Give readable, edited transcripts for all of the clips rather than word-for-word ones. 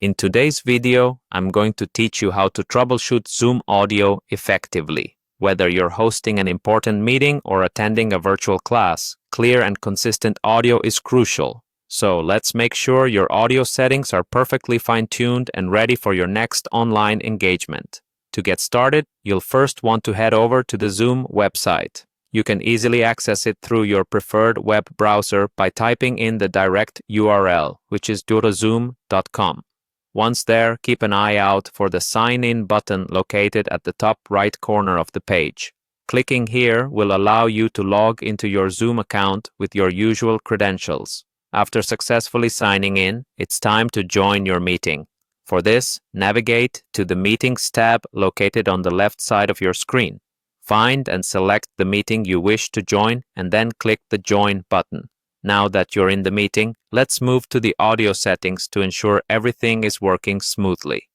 In today's video, I'm going to teach you how to troubleshoot Zoom audio effectively. Whether you're hosting an important meeting or attending a virtual class, clear and consistent audio is crucial. So let's make sure your audio settings are perfectly fine-tuned and ready for your next online engagement. To get started, you'll first want to head over to the Zoom website. You can easily access it through your preferred web browser by typing in the direct URL, which is durozoom.com. Once there, keep an eye out for the Sign In button located at the top right corner of the page. Clicking here will allow you to log into your Zoom account with your usual credentials. After successfully signing in, it's time to join your meeting. For this, navigate to the Meetings tab located on the left side of your screen. Find and select the meeting you wish to join and then click the Join button. Now that you're in the meeting, let's move to the audio settings to ensure everything is working smoothly.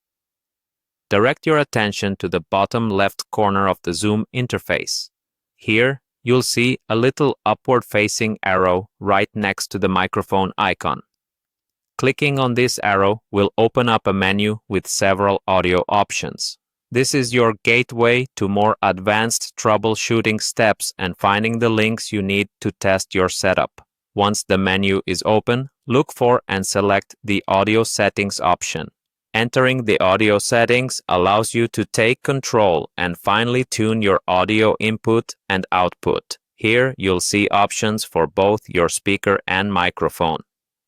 Direct your attention to the bottom left corner of the Zoom interface. Here, you'll see a little upward-facing arrow right next to the microphone icon. Clicking on this arrow will open up a menu with several audio options. This is your gateway to more advanced troubleshooting steps and finding the links you need to test your setup. Once the menu is open, look for and select the Audio Settings option. Entering the audio settings allows you to take control and finely tune your audio input and output. Here, you'll see options for both your speaker and microphone.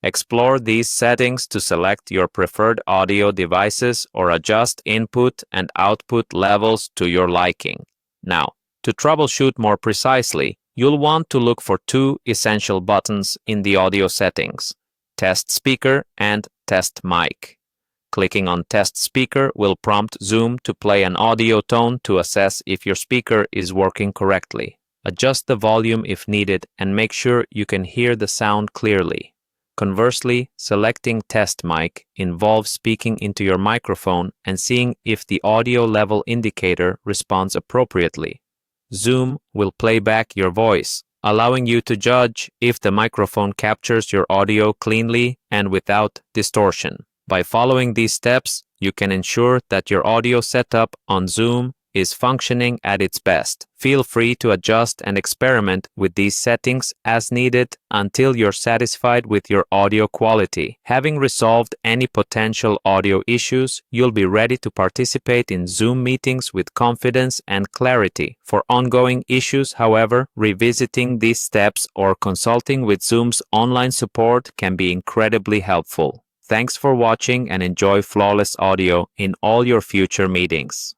Explore these settings to select your preferred audio devices or adjust input and output levels to your liking. Now, to troubleshoot more precisely, you'll want to look for two essential buttons in the audio settings: Test Speaker and Test Mic. Clicking on Test Speaker will prompt Zoom to play an audio tone to assess if your speaker is working correctly. Adjust the volume if needed and make sure you can hear the sound clearly. Conversely, selecting Test Mic involves speaking into your microphone and seeing if the audio level indicator responds appropriately. Zoom will play back your voice, allowing you to judge if the microphone captures your audio cleanly and without distortion. By following these steps, you can ensure that your audio setup on Zoom is functioning at its best. Feel free to adjust and experiment with these settings as needed until you're satisfied with your audio quality. Having resolved any potential audio issues, you'll be ready to participate in Zoom meetings with confidence and clarity. For ongoing issues, however, revisiting these steps or consulting with Zoom's online support can be incredibly helpful. Thanks for watching and enjoy flawless audio in all your future meetings.